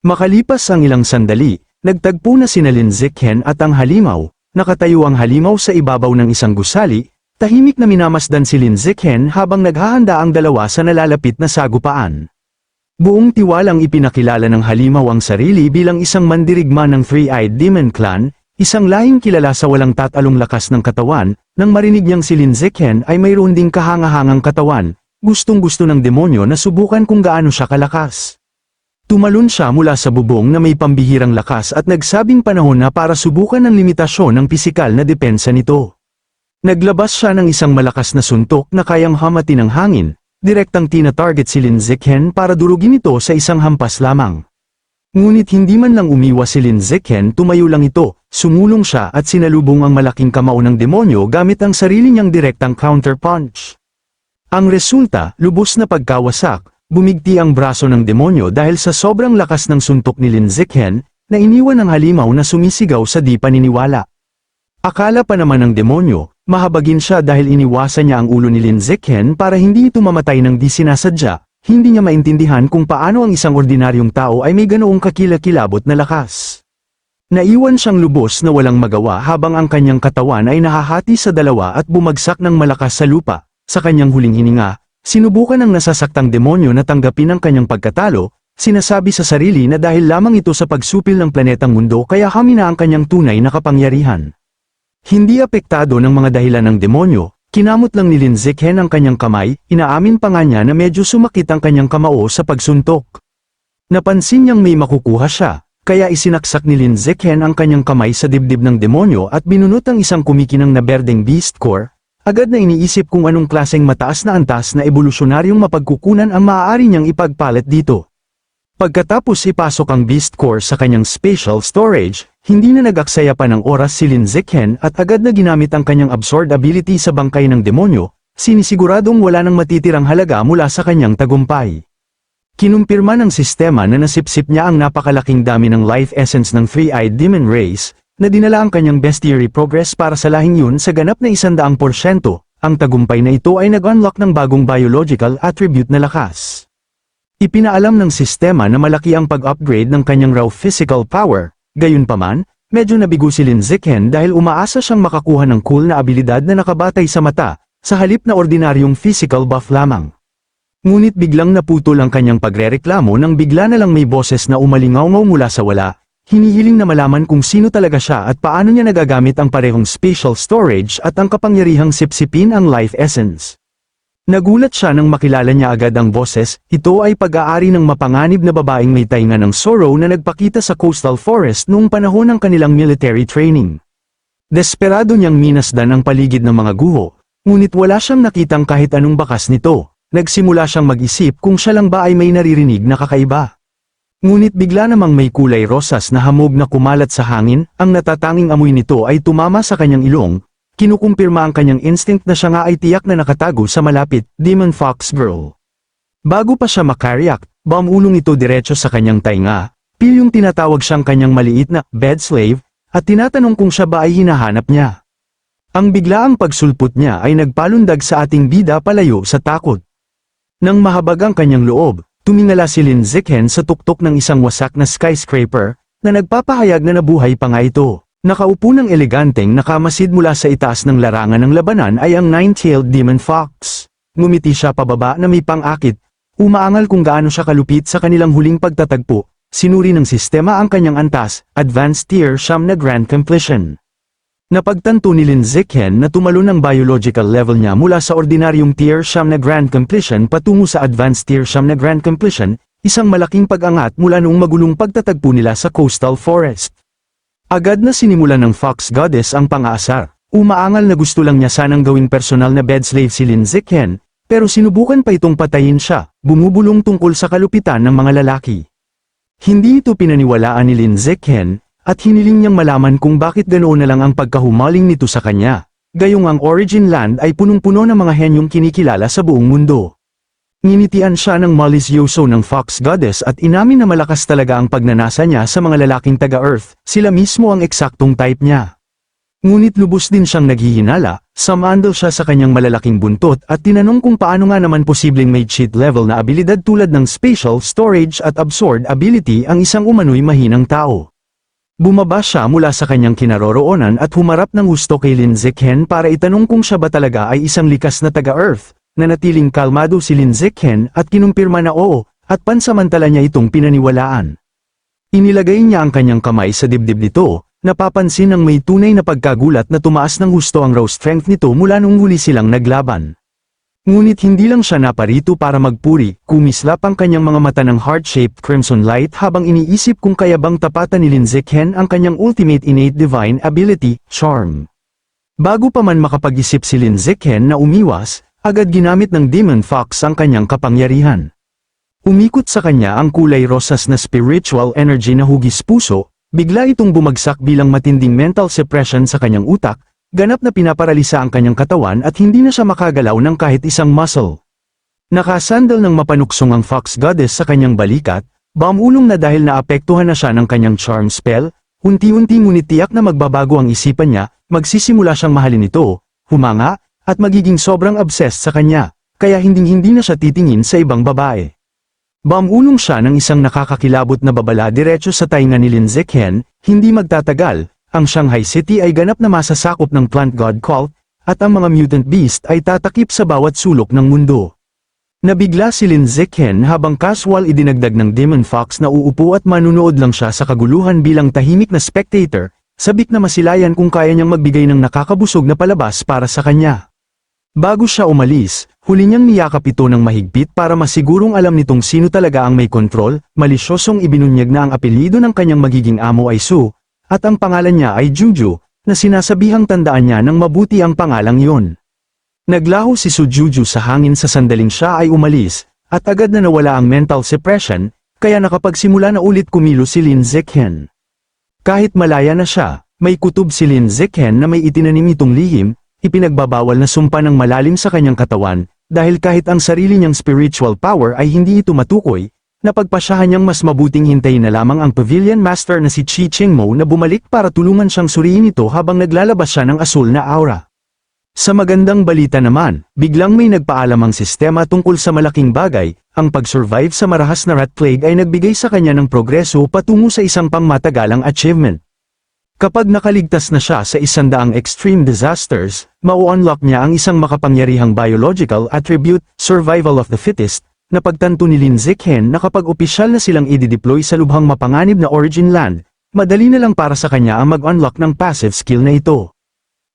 Makalipas ang ilang sandali, nagtagpo na sina Lin Zichen at ang halimaw. Nakatayo ang halimaw sa ibabaw ng isang gusali, tahimik na minamasdan si Lin Zichen habang naghahanda ang dalawa sa nalalapit na sagupaan. Buong tiwalang ipinakilala ng halimaw ang sarili bilang isang mandirigma ng Three-Eyed Demon Clan, isang lahing kilala sa walang tatalong lakas ng katawan. Nang marinig niyang si Lin Zichen ay mayroon ding kahangahangang katawan, gustong-gusto ng demonyo na subukan kung gaano siya kalakas. Tumalon siya mula sa bubong na may pambihirang lakas at nagsabing panahon na para subukan ang limitasyon ng pisikal na depensa nito. Naglabas siya ng isang malakas na suntok na kayang hamatin ng hangin, direktang tina-target si Lin Zichen para durugin ito sa isang hampas lamang. Ngunit hindi man lang umiwas si Lin Zichen, tumayo lang ito, sumulong siya at sinalubong ang malaking kamao ng demonyo gamit ang sarili niyang direktang counter-punch. Ang resulta, lubos na pagkawasak. Bumigti ang braso ng demonyo dahil sa sobrang lakas ng suntok ni Lin Zichen, na iniwan ang halimaw na sumisigaw sa di paniniwala. Akala pa naman ng demonyo, mahabagin siya dahil iniwasan niya ang ulo ni Lin Zichen para hindi ito mamatay ng di sinasadya, hindi niya maintindihan kung paano ang isang ordinaryong tao ay may ganoong kakilakilabot na lakas. Naiwan siyang lubos na walang magawa habang ang kanyang katawan ay nahahati sa dalawa at bumagsak ng malakas sa lupa. Sa kanyang huling hininga, sinubukan ng nasasaktang demonyo na tanggapin ang kanyang pagkatalo, sinasabi sa sarili na dahil lamang ito sa pagsupil ng planetang mundo kaya hamina ang kanyang tunay na kapangyarihan. Hindi apektado ng mga dahilan ng demonyo, kinamot lang ni Lin Zichen ang kanyang kamay, inaamin pa nga niya na medyo sumakit ang kanyang kamao sa pagsuntok. Napansin niyang may makukuha siya, kaya isinaksak ni Lin Zichen ang kanyang kamay sa dibdib ng demonyo at binunot ang isang kumikinang na berdeng beast core. Agad na iniisip kung anong klaseng mataas na antas na evolusyonaryong mapagkukunan ang maaari niyang ipagpalit dito. Pagkatapos ipasok ang Beast Core sa kanyang spatial storage, hindi na nag-aksaya pa ng oras si Lin Zichen at agad na ginamit ang kanyang absorb ability sa bangkay ng demonyo, sinisiguradong wala nang matitirang halaga mula sa kanyang tagumpay. Kinumpirma ng sistema na nasipsip niya ang napakalaking dami ng life essence ng Three-Eyed Demon Race, na dinala ang kanyang bestiary progress para sa lahing yun sa ganap na 100%, ang tagumpay na ito ay nag-unlock ng bagong biological attribute na lakas. Ipinaalam ng sistema na malaki ang pag-upgrade ng kanyang raw physical power, gayunpaman, medyo nabigo si Lin Zichen dahil umaasa siyang makakuha ng cool na abilidad na nakabatay sa mata, sa halip na ordinaryong physical buff lamang. Ngunit biglang naputol ang kanyang pagrereklamo nang bigla na lang may boses na umalingaw-ngaw mula sa wala. Hinihiling na malaman kung sino talaga siya at paano niya nagagamit ang parehong spatial storage at ang kapangyarihang sipsipin ang life essence. Nagulat siya nang makilala niya agad ang boses, ito ay pag-aari ng mapanganib na babaeng may tainga ng Sorrow na nagpakita sa coastal forest noong panahon ng kanilang military training. Desperado niyang minasdan ang paligid ng mga guho, ngunit wala siyang nakitang kahit anong bakas nito. Nagsimula siyang mag-isip kung siya lang ba ay may naririnig na kakaiba. Ngunit bigla namang may kulay rosas na hamog na kumalat sa hangin, ang natatanging amoy nito ay tumama sa kanyang ilong, kinukumpirma ang kanyang instinct na siya nga ay tiyak na nakatago sa malapit, Demon Fox Girl. Bago pa siya makariak, bumulong ito diretso sa kanyang tainga, pilyong tinatawag siyang kanyang maliit na bed slave, at tinatanong kung siya ba ay hinahanap niya. Ang biglaang pagsulpot niya ay nagpalundag sa ating bida palayo sa takot. Nang mahabag ang kanyang loob, tumingala si Lin Zichen sa tuktok ng isang wasak na skyscraper, na nagpapahayag na nabuhay pa nga ito. Nakaupo ng eleganteng nakamasid mula sa itaas ng larangan ng labanan ay ang nine-tailed demon fox. Ngumiti siya pababa na may pang-akit, umaangal kung gaano siya kalupit sa kanilang huling pagtatagpo, sinuri ng sistema ang kanyang antas, Advanced Tier Siyam na Grand Completion. Napagtanto ni Lin Zichen na tumalon ang biological level niya mula sa ordinaryong Tier Siyam na Grand Completion patungo sa Advanced Tier Siyam na Grand Completion, isang malaking pag-angat mula noong magulong pagtatagpo nila sa coastal forest. Agad na sinimulan ng Fox Goddess ang pang-aasar. Umaangal na gusto lang niya sanang gawing personal na bed slave si Lin Zichen, pero sinubukan pa itong patayin siya, bumubulong tungkol sa kalupitan ng mga lalaki. Hindi ito pinaniwalaan ni Lin Zichen, at hiniling niyang malaman kung bakit ganoon na lang ang pagkahumaling nito sa kanya. Gayong ang Origin Land ay punong-puno ng mga henyong kinikilala sa buong mundo. Nginitian siya ng malisyoso ng Fox Goddess at inamin na malakas talaga ang pagnanasa niya sa mga lalaking taga-Earth, sila mismo ang eksaktong type niya. Ngunit lubos din siyang naghihinala, sumandal siya sa kanyang malalaking buntot at tinanong kung paano nga naman posibleng may cheat level na abilidad tulad ng spatial storage at absorb ability ang isang umano'y mahinang tao. Bumaba siya mula sa kanyang kinaroroonan at humarap ng husto kay Lin Zichen para itanong kung siya ba talaga ay isang likas na taga-Earth. Nanatiling kalmado si Lin Zichen at kinumpirma na oo, at pansamantala niya itong pinaniwalaan. Inilagay niya ang kanyang kamay sa dibdib nito. Napapansin ng may tunay na pagkagulat na tumaas ng husto ang raw strength nito mula nung huli silang naglaban. Ngunit hindi lang siya naparito para magpuri, kumislap ang kanyang mga mata ng heart-shaped crimson light habang iniisip kung kaya bang tapatan ni Lin Zichen ang kanyang ultimate innate divine ability, charm. Bago pa man makapag-isip si Lin Zichen na umiwas, agad ginamit ng Demon Fox ang kanyang kapangyarihan. Umikot sa kanya ang kulay rosas na spiritual energy na hugis puso. Bigla itong bumagsak bilang matinding mental suppression sa kanyang utak, ganap na pinaparalisa ang kanyang katawan at hindi na siya makagalaw ng kahit isang muscle. Nakasandal ng mapanuksong ang Fox Goddess sa kanyang balikat, baumulong na dahil naapektuhan na siya ng kanyang charm spell, unti-unti ngunit tiyak na magbabago ang isipan niya, magsisimula siyang mahalin ito, humanga, at magiging sobrang obsessed sa kanya, kaya hinding-hindi na siya titingin sa ibang babae. Baumulong siya ng isang nakakakilabot na babala diretso sa tainga ni Lin Zichen, hindi magtatagal, ang Shanghai City ay ganap na masasakop ng Plant God Cult, at ang mga mutant beast ay tatakip sa bawat sulok ng mundo. Nabigla si Lin Zichen habang casual idinagdag ng Demon Fox na uupo at manunood lang siya sa kaguluhan bilang tahimik na spectator, sabik na masilayan kung kaya niyang magbigay ng nakakabusog na palabas para sa kanya. Bago siya umalis, huli niyang niyakap ito ng mahigpit para masigurong alam nitong sino talaga ang may kontrol, malisyosong ibinunyag na ang apelyido ng kanyang magiging amo ay Su, at ang pangalan niya ay Juju, na sinasabihang tandaan niya ng mabuti ang pangalang iyon. Naglaho si Su Juju sa hangin sa sandaling siya ay umalis, at agad na nawala ang mental suppression, kaya nakapagsimula na ulit kumilos si Lin Zichen. Kahit malaya na siya, may kutob si Lin Zichen na may itinanim itong lihim, ipinagbabawal na sumpa ng malalim sa kanyang katawan, dahil kahit ang sarili niyang spiritual power ay hindi ito matukoy, napagpasyahan niyang mas mabuting hintayin na lamang ang Pavilion Master na si Chi Chingmo na bumalik para tulungan siyang suriin ito habang naglalabas siya ng asul na aura. Sa magandang balita naman, biglang may nagpaalam ang sistema tungkol sa malaking bagay, ang pag-survive sa marahas na rat plague ay nagbigay sa kanya ng progreso patungo sa isang pangmatagalang achievement. Kapag nakaligtas na siya sa 100 extreme disasters, mau-unlock niya ang isang makapangyarihang biological attribute, survival of the fittest, na pagtanto ni Lin Zichen na kapag opisyal na silang i-deploy sa lubhang mapanganib na origin land, madali na lang para sa kanya ang mag-unlock ng passive skill na ito.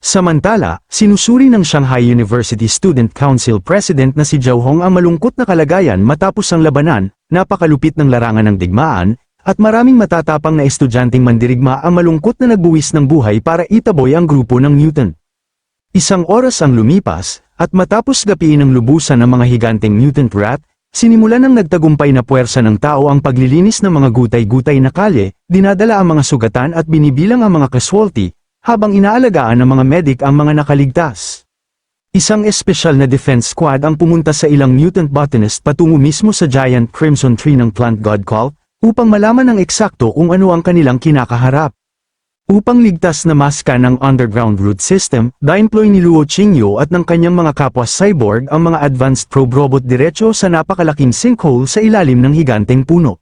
Samantala, sinusuri ng Shanghai University Student Council President na si Zhao Hong ang malungkot na kalagayan matapos ang labanan, napakalupit ng larangan ng digmaan, at maraming matatapang na estudyanteng mandirigma ang malungkot na nagbuwis ng buhay para itaboy ang grupo ng mutant. Isang oras ang lumipas, at matapos gapiin ng lubusan ng mga higanteng mutant rat, sinimulan ng nagtagumpay na puwersa ng tao ang paglilinis ng mga gutay-gutay na kalye, dinadala ang mga sugatan at binibilang ang mga casualty, habang inaalagaan ng mga medic ang mga nakaligtas. Isang espesyal na defense squad ang pumunta sa ilang mutant botanist patungo mismo sa giant crimson tree ng Plant God Cult, upang malaman ng eksakto kung ano ang kanilang kinakaharap. Upang ligtas na maska ng underground root system, da-employ ni Luo Qingyo at ng kanyang mga kapwa cyborg ang mga advanced probe robot diretso sa napakalaking sinkhole sa ilalim ng higanteng puno.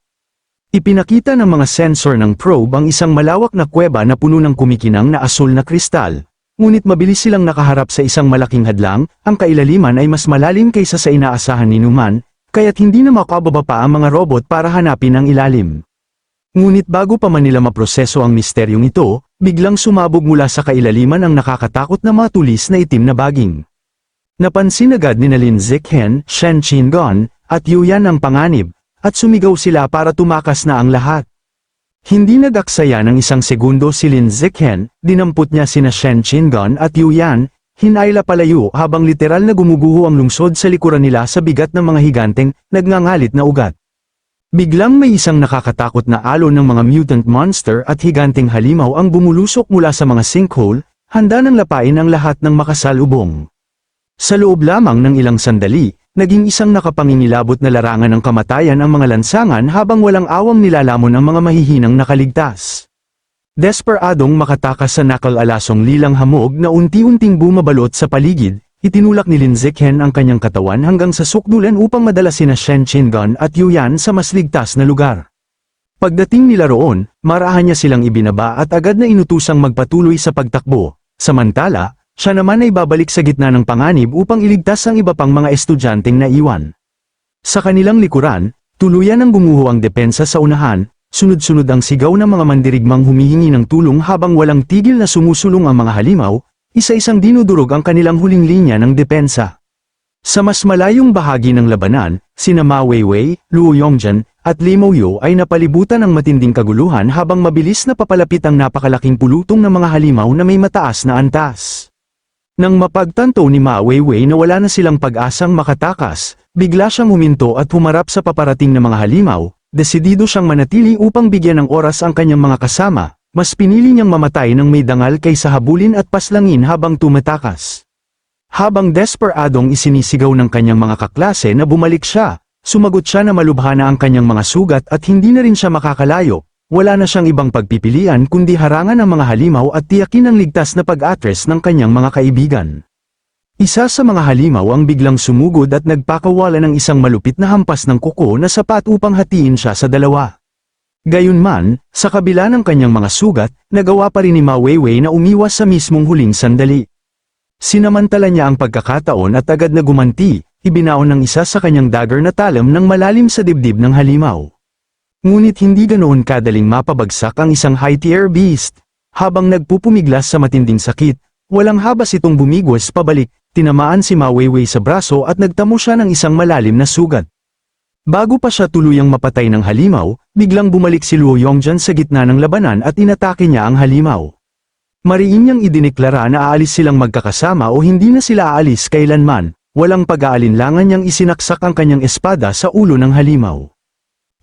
Ipinakita ng mga sensor ng probe ang isang malawak na kuweba na puno ng kumikinang na asul na kristal. Ngunit mabilis silang nakaharap sa isang malaking hadlang, ang kailaliman ay mas malalim kaysa sa inaasahan ni Numan, kaya't hindi na makababa pa ang mga robot para hanapin ang ilalim. Ngunit bago pa man nila maproseso ang misteryong ito, biglang sumabog mula sa kailaliman ang nakakatakot na matulis na itim na baging. Napansin agad ni Lin Zichen, Shen Qingon, at Yuyan ang panganib, at sumigaw sila para tumakas na ang lahat. Hindi nag-aksaya ng isang segundo si Lin Zichen, dinampot niya sina Shen Qingon at Yuyan, hinayla palayo habang literal na gumuguho ang lungsod sa likuran nila sa bigat ng mga higanteng, nagngangalit na ugat. Biglang may isang nakakatakot na alon ng mga mutant monster at higanteng halimaw ang bumulusok mula sa mga sinkhole, handa nang lapain ang lahat ng makasalubong. Sa loob lamang ng ilang sandali, naging isang nakapangingilabot na larangan ng kamatayan ang mga lansangan habang walang awang nilalamon ang mga mahihinang nakaligtas. Desperadong makatakas sa nakal-alasong lilang hamog na unti-unting bumabalot sa paligid, itinulak ni Lin Zichen ang kanyang katawan hanggang sa sukdulan upang madala sina Shen Qingan at Yu Yan sa mas ligtas na lugar. Pagdating nila roon, marahan niya silang ibinaba at agad na inutusang magpatuloy sa pagtakbo. Samantala, siya naman ay babalik sa gitna ng panganib upang iligtas ang iba pang mga estudyanteng naiwan. Sa kanilang likuran, tuluyan ang gumuho ang depensa sa unahan, sunod-sunod ang sigaw ng mga mandirigmang humihingi ng tulong habang walang tigil na sumusulong ang mga halimaw, isa-isang dinudurog ang kanilang huling linya ng depensa. Sa mas malayong bahagi ng labanan, sina Ma Weiwei, Luo Yongzhen, at Li Mouyo ay napalibutan ng matinding kaguluhan habang mabilis na papalapit ang napakalaking pulutong ng mga halimaw na may mataas na antas. Nang mapagtanto ni Ma Weiwei na wala na silang pag-asang makatakas, bigla siyang huminto at humarap sa paparating na mga halimaw, desidido siyang manatili upang bigyan ng oras ang kanyang mga kasama, mas pinili niyang mamatay ng may dangal kaysa habulin at paslangin habang tumatakas. Habang desperadong isinisigaw ng kanyang mga kaklase na bumalik siya, sumagot siya na malubha na ang kanyang mga sugat at hindi na rin siya makakalayo, wala na siyang ibang pagpipilian kundi harangan ang mga halimaw at tiyakin ang ligtas na pag-atres ng kanyang mga kaibigan. Isa sa mga halimaw ang biglang sumugod at nagpakawala ng isang malupit na hampas ng kuko na sapat upang hatiin siya sa dalawa. Gayunman, sa kabila ng kanyang mga sugat, nagawa pa rin ni Ma Weiwei na umiwas sa mismong huling sandali. Sinamantala niya ang pagkakataon at agad na gumanti, ibinaon ng isa sa kanyang dagger na talam ng malalim sa dibdib ng halimaw. Ngunit hindi ganoon kadaling mapabagsak ang isang high-tier beast. Habang nagpupumiglas sa matinding sakit, walang habas itong bumigwas pabalik, tinamaan si Ma Weiwei sa braso at nagtamo siya ng isang malalim na sugat. Bago pa siya tuluyang mapatay ng halimaw, biglang bumalik si Luo Yongzhen sa gitna ng labanan at inatake niya ang halimaw. Mariin niyang idineklara na aalis silang magkakasama o hindi na sila aalis kailanman, walang pag-aalinlangan niyang isinaksak ang kanyang espada sa ulo ng halimaw.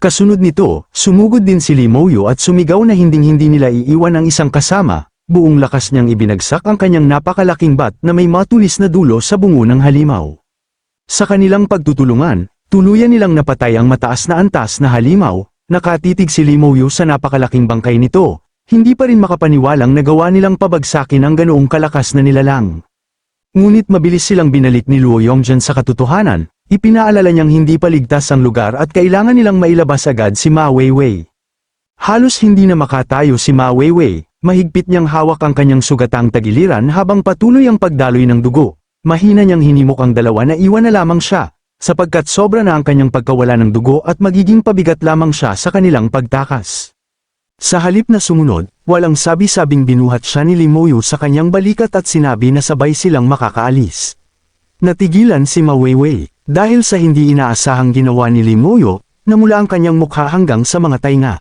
Kasunod nito, sumugod din si Li Mouyo at sumigaw na hinding-hindi nila iiwan ang isang kasama, buong lakas niyang ibinagsak ang kanyang napakalaking bat na may matulis na dulo sa bungo ng halimaw. Sa kanilang pagtutulungan, tuluyan nilang napatay ang mataas na antas na halimaw, nakatitig si Li Mouyo sa napakalaking bangkay nito, hindi pa rin makapaniwalang nagawa nilang pabagsakin ang ganoong kalakas na nilalang. Ngunit mabilis silang binalik ni Luo Yongzhen sa katotohanan, ipinaalala niyang hindi pa ligtas ang lugar at kailangan nilang mailabas agad si Ma Weiwei. Halos hindi na makatayo si Ma Weiwei, mahigpit niyang hawak ang kanyang sugatang tagiliran habang patuloy ang pagdaloy ng dugo, mahina niyang hinimok ang dalawa na iwan na lamang siya, sapagkat sobra na ang kanyang pagkawala ng dugo at magiging pabigat lamang siya sa kanilang pagtakas. Sa halip na sumunod, walang sabi-sabing binuhat siya ni Li Mouyo sa kanyang balikat at sinabi na sabay silang makakaalis. Natigilan si Ma Weiwei, dahil sa hindi inaasahang ginawa ni Li Mouyo, namula ang kanyang mukha hanggang sa mga tainga.